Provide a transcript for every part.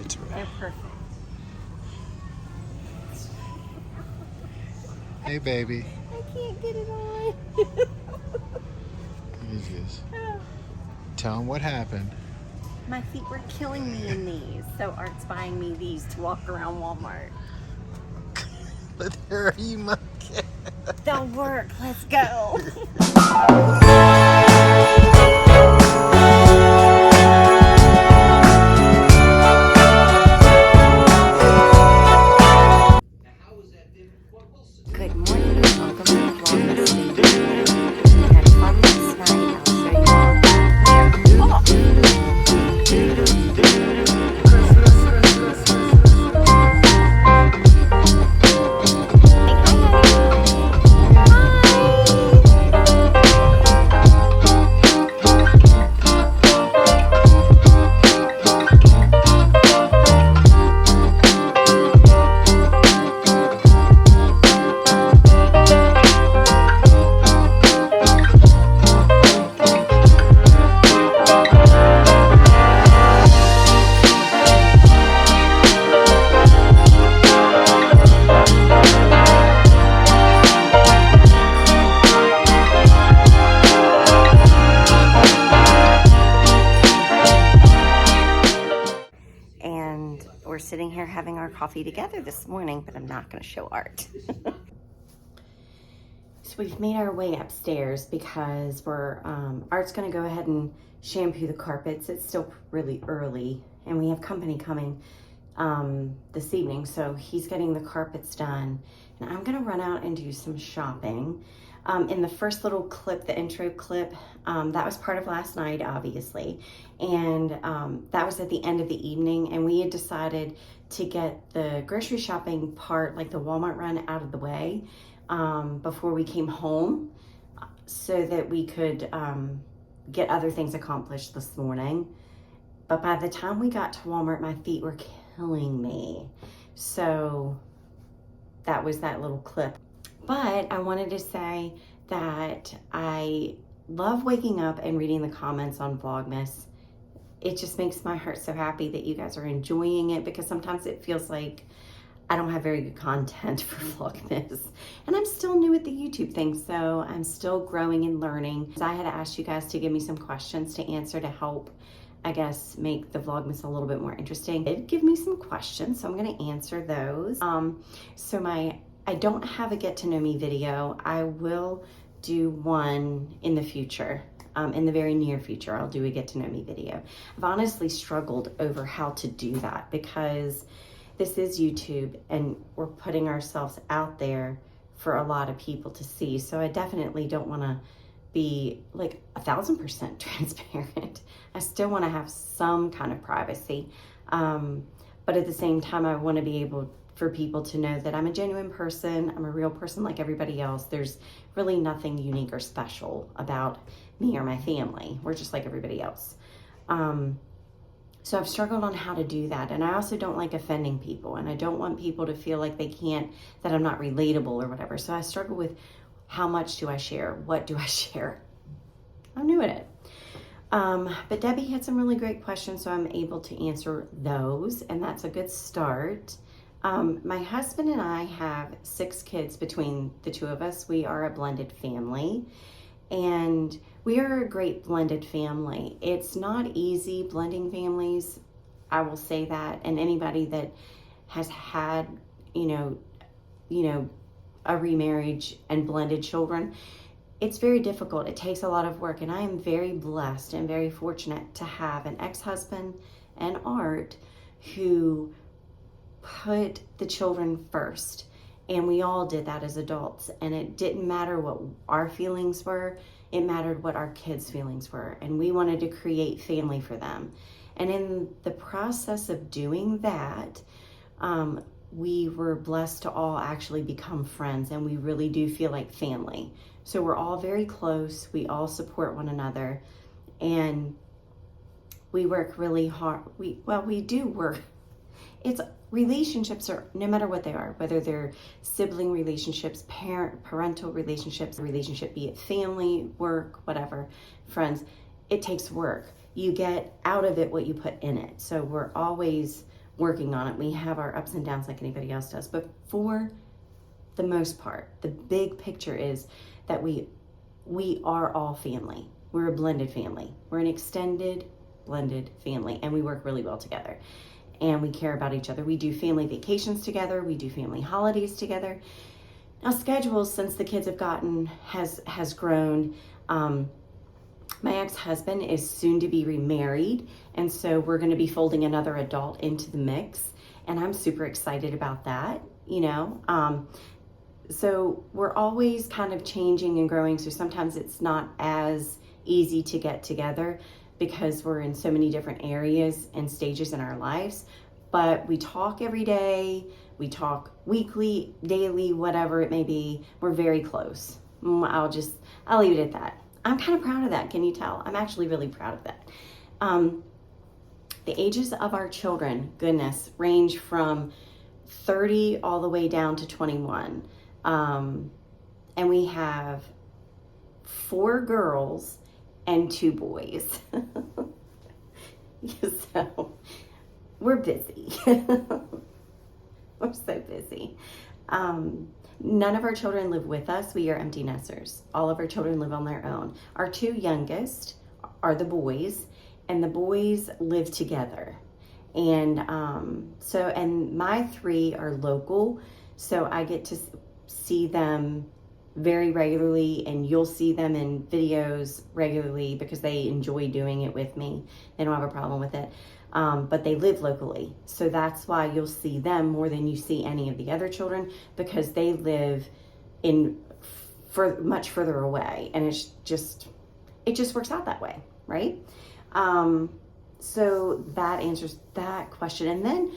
It's They're perfect. Hey, baby. I can't get it on. Jesus. Tell him what happened. My feet were killing me in these, so Art's buying me these to walk around Walmart. But there are you, monkey. They'll work. Let's go. Good morning and welcome to Vlogmas. We had fun last night. I'll show you all. And we're sitting here having our coffee together this morning, but I'm not going to show Art. So we've made our way upstairs because we're Art's going to go ahead and shampoo the carpets. It's still really early and we have company coming this evening, so he's getting the carpets done and I'm going to run out and do some shopping. In the first little clip, the intro clip, that was part of last night, obviously, and that was at the end of the evening, and we had decided to get the grocery shopping part, like the Walmart run, out of the way before we came home so that we could get other things accomplished this morning. But by the time we got to Walmart, my feet were killing me. So that was that little clip. But I wanted to say that I love waking up and reading the comments on Vlogmas. It just makes my heart so happy that you guys are enjoying it, because sometimes it feels like I don't have very good content for Vlogmas. And I'm still new at the YouTube thing, so I'm still growing and learning. I had asked you guys to give me some questions to answer to help, I guess, make the Vlogmas a little bit more interesting. It did give me some questions, so I'm going to answer those. I don't have a get to know me video. I will do one in the future. In the very near future, I'll do a get to know me video. I've honestly struggled over how to do that because this is YouTube and we're putting ourselves out there for a lot of people to see. So I definitely don't want to be like 1000% transparent. I still want to have some kind of privacy. But at the same time, I want to be able for people to know that I'm a genuine person. I'm a real person like everybody else. There's really nothing unique or special about me or my family. We're just like everybody else. So I've struggled on how to do that. And I also don't like offending people. And I don't want people to feel like they can't, that I'm not relatable or whatever. So I struggle with how much do I share? What do I share? I'm new at it. But Debbie had some really great questions, so I'm able to answer those. And that's a good start. My husband and I have 6 kids between the two of us. We are a blended family, and we are a great blended family. It's not easy blending families, I will say that. And anybody that has had, you know, a remarriage and blended children, it's very difficult. It takes a lot of work, and I am very blessed and very fortunate to have an ex-husband and Art who put the children first. And we all did that as adults, and it didn't matter what our feelings were, it mattered what our kids' feelings were, and we wanted to create family for them. And in the process of doing that, we were blessed to all actually become friends, and we really do feel like family. So we're all very close, we all support one another, and we work really hard. We do work. It's relationships are, no matter what they are, whether they're sibling relationships, parental relationships, relationship, be it family, work, whatever, friends, it takes work. You get out of it what you put in it. So we're always working on it. We have our ups and downs like anybody else does. But for the most part, the big picture is that we are all family. We're a blended family. We're an extended blended family, and we work really well together. And we care about each other. We do family vacations together. We do family holidays together. Now, schedules, since the kids have gotten, has grown. My ex-husband is soon to be remarried, and so we're going to be folding another adult into the mix, and I'm super excited about that, you know. So we're always kind of changing and growing, so sometimes it's not as easy to get together because we're in so many different areas and stages in our lives. But we talk every day, we talk weekly, daily, whatever it may be. We're very close. I'll leave it at that. I'm kind of proud of that. Can you tell? I'm actually really proud of that. The ages of our children, goodness, range from 30 all the way down to 21. And we have 4 girls and 2 boys. So we're busy. We're so busy. None of our children live with us. We are empty nesters. All of our children live on their own. Our 2 youngest are the boys, and the boys live together. And and my 3 are local, so I get to see them very regularly, and you'll see them in videos regularly because they enjoy doing it with me. They don't have a problem with it. But they live locally. So that's why you'll see them more than you see any of the other children, because they live much further away, and it just works out that way, right? So that answers that question. And then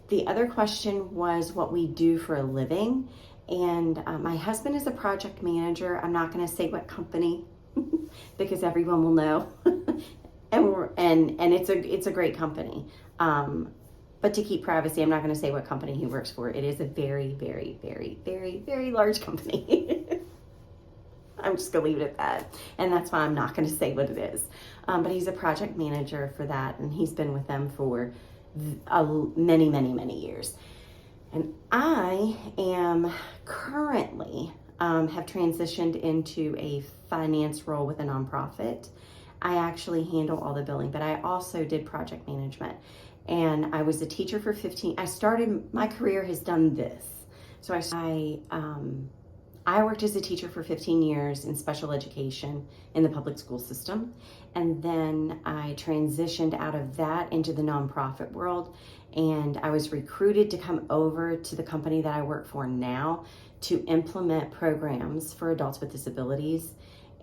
the other question was what we do for a living. And my husband is a project manager. I'm not going to say what company because everyone will know. And it's a great company. But to keep privacy, I'm not going to say what company he works for. It is a very, very, very, very, very large company. I'm just going to leave it at that. And that's why I'm not going to say what it is. But he's a project manager for that, and he's been with them for many, many, many years. And I am currently have transitioned into a finance role with a nonprofit. I actually handle all the billing, but I also did project management. And I was a teacher for 15. My career has done this. So I worked as a teacher for 15 years in special education in the public school system. And then I transitioned out of that into the nonprofit world. And I was recruited to come over to the company that I work for now to implement programs for adults with disabilities.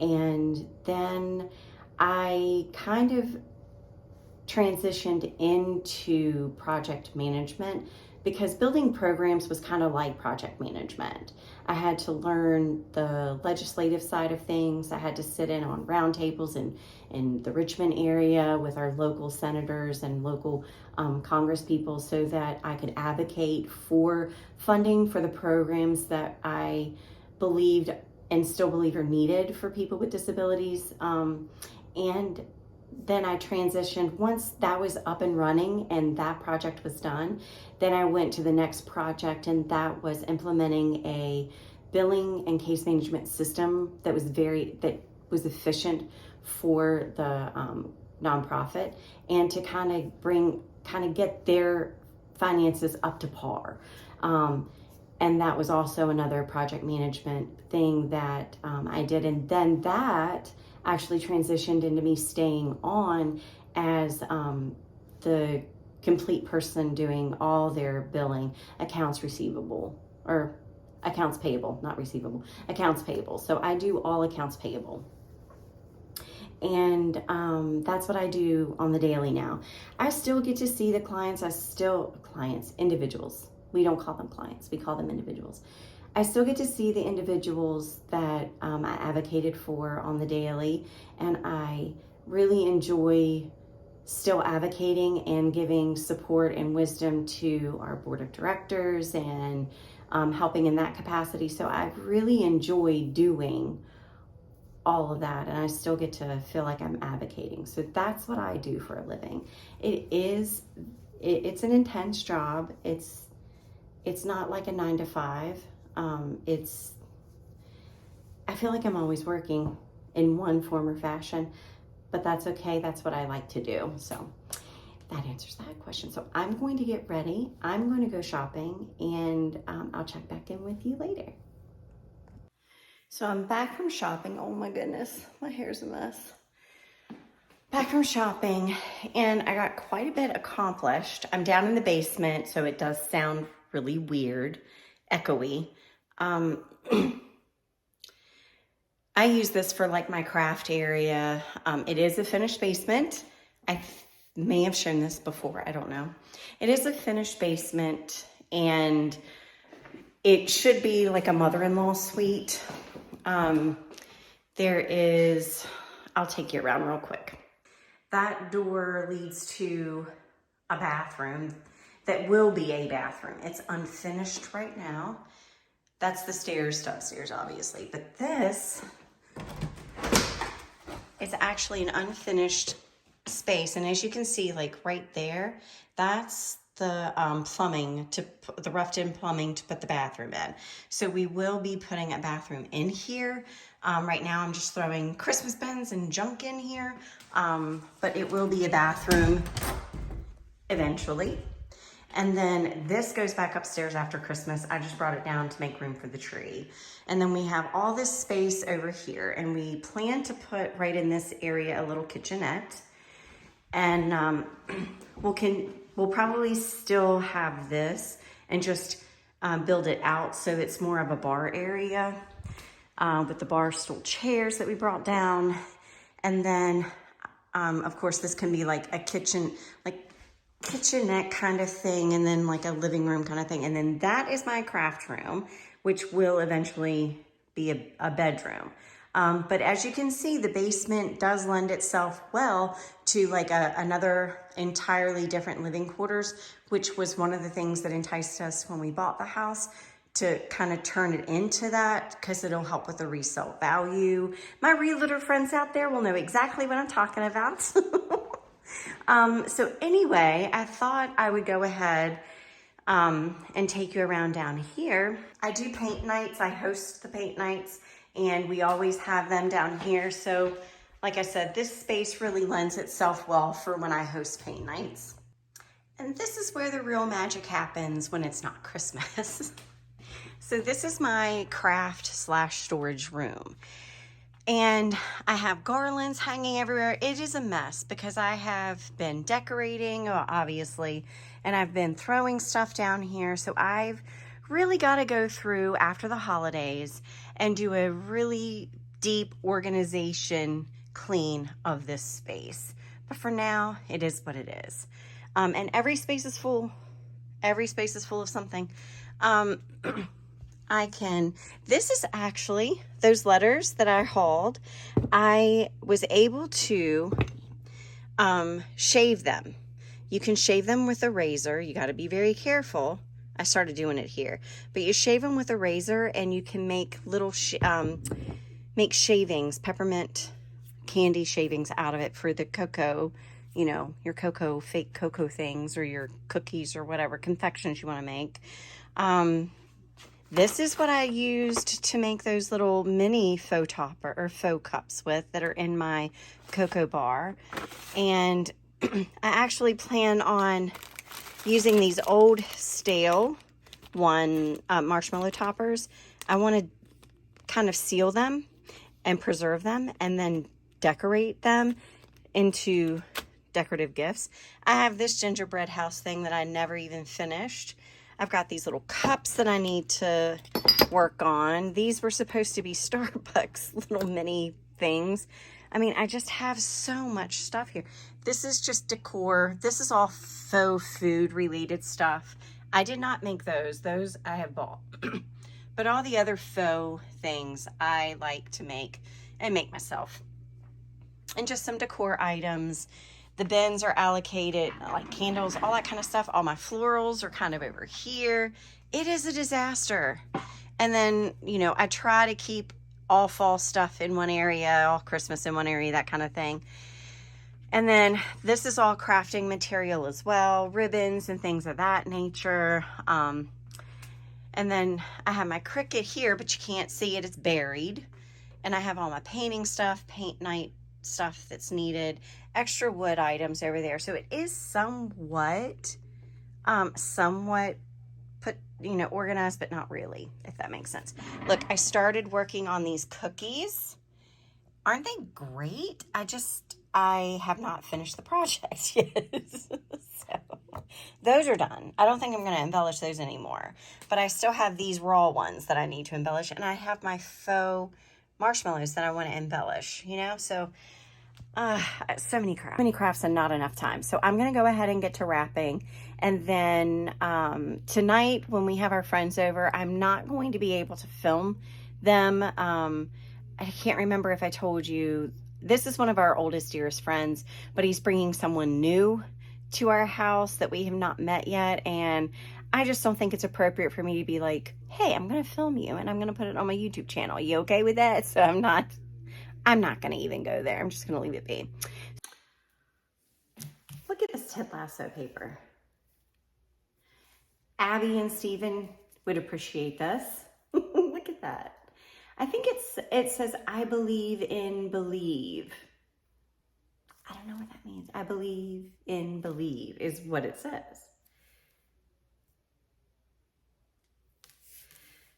And then I kind of transitioned into project management because building programs was kind of like project management. I had to learn the legislative side of things. I had to sit in on roundtables in the Richmond area with our local senators and local Congress people so that I could advocate for funding for the programs that I believed and still believe are needed for people with disabilities. And then I transitioned. Once that was up and running and that project was done, then I went to the next project, and that was implementing a billing and case management system that was efficient for the nonprofit, and to kind of get their finances up to par. And that was also another project management thing that I did. And then that actually transitioned into me staying on as the complete person doing all their billing, accounts receivable, or accounts payable, not receivable, accounts payable. So I do all accounts payable. And that's what I do on the daily now. I still get to see the clients. Individuals. We don't call them clients, we call them individuals. I still get to see the individuals that I advocated for on the daily, and I really enjoy still advocating and giving support and wisdom to our board of directors and helping in that capacity. So I really enjoy doing all of that, and I still get to feel like I'm advocating. So that's what I do for a living. It is it's an intense job. It's not like a 9 to 5. I feel like I'm always working in one form or fashion, but that's okay. That's what I like to do. So that answers that question. So I'm going to get ready. I'm going to go shopping, and I'll check back in with you later. So I'm back from shopping. Oh my goodness, my hair's a mess. Back from shopping, and I got quite a bit accomplished. I'm down in the basement, so it does sound really weird, echoey. I use this for like my craft area. It is a finished basement. I may have shown this before, I don't know. It is a finished basement, and it should be like a mother-in-law suite. There is, I'll take you around real quick. That door leads to a bathroom that will be a bathroom. It's unfinished right now. That's the stairs to upstairs, obviously. But this is actually an unfinished space. And as you can see, like right there, that's the plumbing, the roughed-in plumbing to put the bathroom in. So we will be putting a bathroom in here. Right now I'm just throwing Christmas bins and junk in here, but it will be a bathroom eventually. And then this goes back upstairs after Christmas. I just brought it down to make room for the tree. And then we have all this space over here, and we plan to put right in this area a little kitchenette. And we'll probably still have this and just build it out so it's more of a bar area with the bar stool chairs that we brought down. And then, of course, this can be like a kitchenette kind of thing, and then like a living room kind of thing. And then that is my craft room, which will eventually be a bedroom. But as you can see, the basement does lend itself well to like another entirely different living quarters, which was one of the things that enticed us when we bought the house, to kind of turn it into that, because it'll help with the resale value. My realtor friends out there will know exactly what I'm talking about. So anyway, I thought I would go ahead and take you around down here. I do paint nights. I host the paint nights, and we always have them down here. So like I said, this space really lends itself well for when I host paint nights. And this is where the real magic happens when it's not Christmas. So this is my craft / storage room. And I have garlands hanging everywhere. It is a mess because I have been decorating, obviously, and I've been throwing stuff down here. So I've really got to go through after the holidays and do a really deep organization clean of this space. But for now, it is what it is. And every space is full. Every space is full of something. This is actually those letters that I hauled. I was able to shave them. You can shave them with a razor. You got to be very careful. I started doing it here, but you shave them with a razor, and you can make little make shavings, peppermint candy shavings out of it for the cocoa, you know, your cocoa, fake cocoa things, or your cookies or whatever confections you want to make. This is what I used to make those little mini faux topper or faux cups with that are in my cocoa bar. And I actually plan on using these old stale marshmallow toppers. I want to kind of seal them and preserve them and then decorate them into decorative gifts. I have this gingerbread house thing that I never even finished. I've got these little cups that I need to work on. These were supposed to be Starbucks little mini things. I mean, I just have so much stuff here. This is just decor. This is all faux food related stuff. I did not make those. Those I have bought. But all the other faux things I like to make and make myself. And just some decor items. The bins are allocated, like candles, all that kind of stuff. All my florals are kind of over here. It is a disaster. And then, you know, I try to keep all fall stuff in one area, all Christmas in one area, that kind of thing. And then this is all crafting material as well, ribbons and things of that nature. And then I have my Cricut here, but you can't see it, it's buried. And I have all my painting stuff, paint night stuff that's needed, extra wood items over there. So it is somewhat put, organized, but not really, if that makes sense. Look, I started working on these cookies. Aren't they great? I have not finished the project yet. So those are done. I don't think I'm going to embellish those anymore, but I still have these raw ones that I need to embellish, and I have my faux marshmallows that I want to embellish, so so many crafts and not enough time. So I'm going to go ahead and get to wrapping. And then tonight when we have our friends over, I'm not going to be able to film them. I can't remember if I told you, this is one of our oldest, dearest friends, but he's bringing someone new to our house that we have not met yet. And I just don't think it's appropriate for me to be like, hey, I'm going to film you and I'm going to put it on my YouTube channel. You okay with that? So I'm not going to even go there. I'm just going to leave it be. Look at this Ted Lasso paper. Abby and Steven would appreciate this. Look at that. I think it says, I believe in believe. I don't know what that means. I believe in believe is what it says.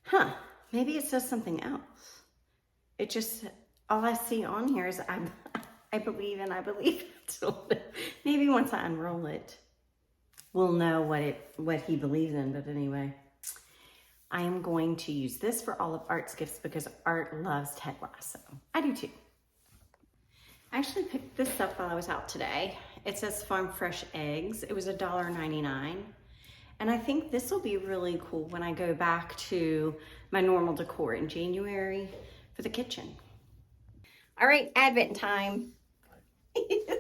Huh. Maybe it says something else. It just, all I see on here is I believe and I believe it. Maybe once I unroll it, we'll know what he believes in. But anyway, I am going to use this for all of Art's gifts because Art loves Ted Lasso. I do too. I actually picked this up while I was out today. It says Farm Fresh Eggs. It was $1.99. And I think this will be really cool when I go back to my normal decor in January for the kitchen. All right, Advent time. I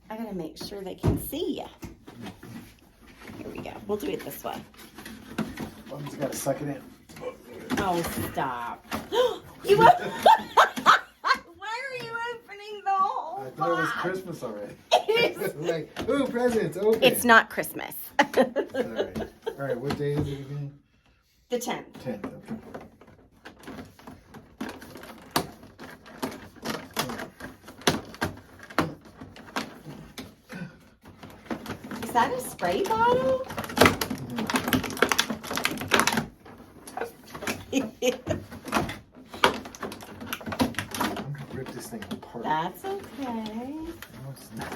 gotta make sure they can see ya. Here we go. We'll do it this way. Oh, you gotta suck it in. Oh, stop. You Why are you opening the whole I thought it was box? Christmas already. It is. Like, ooh, presents, open. It's not Christmas. All right, what day is it again? The 10th. 10th, okay. Is that a spray bottle? I'm gonna rip this thing apart. That's okay. No, it's not.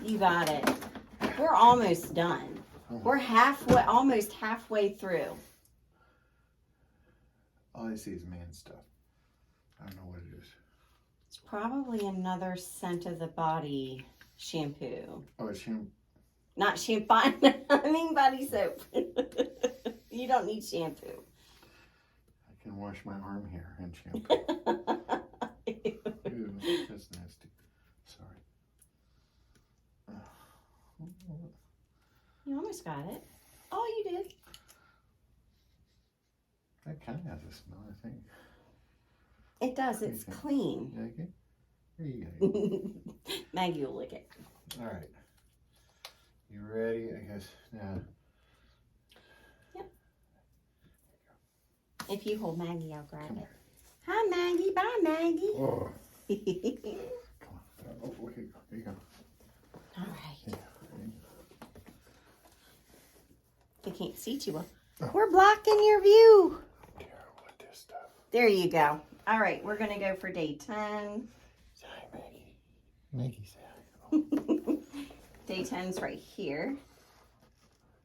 You got it. We're almost done. We're almost halfway through. All I see is man stuff. I don't know what it is. It's probably another scent of the body shampoo. Oh, it's shampoo. Not shampoo. I mean body soap. You don't need shampoo. I can wash my arm hair and shampoo. Ew, that's nasty. Sorry. You almost got it. Oh, you did. That kind of has a smell, I think. It does. It's clean. You like it? There you go. Maggie will lick it. All right. You ready? I guess. Yeah. Yep. If you hold Maggie, I'll grab it. Hi, Maggie. Bye, Maggie. Oh. Come on. Oh, here you go. There you go. All right. Yeah. They can't see too well. Oh. We're blocking your view. I'm terrible at this stuff. There you go. All right, we're going to go for day 10. Say hi, Maggie. Maggie, say hi. Oh. Day 10's right here.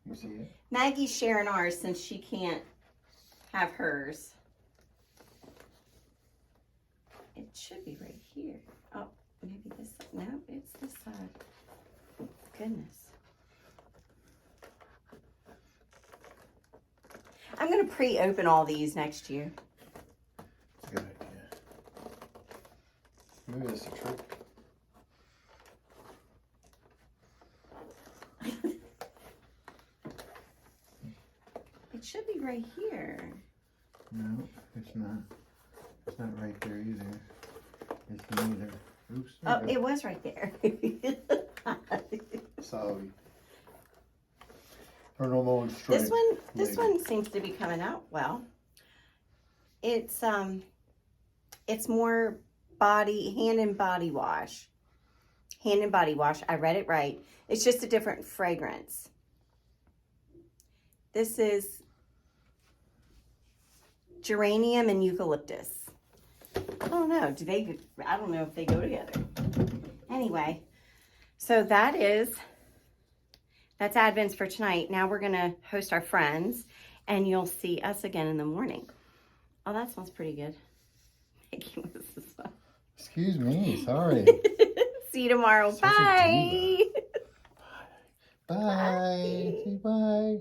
You see it? Maggie's sharing ours since she can't have hers. It should be right here. Oh, maybe this side. No, it's this side. Goodness. I'm going to pre-open all these next year. That's a good idea. Maybe that's a trick. It should be right here. No, it's not. It's not right there either. It's neither. Oops. Oh, it was right there. Sorry. Her normal strength. This one seems to be coming out well. It's more hand and body wash. Hand and body wash. I read it right. It's just a different fragrance. This is geranium and eucalyptus. I don't know. I don't know if they go together. Anyway, so that's Advents for tonight. Now we're going to host our friends, and you'll see us again in the morning. Oh, that smells pretty good. Excuse me. Sorry. See you tomorrow. Such Bye. Bye. Bye. Say bye.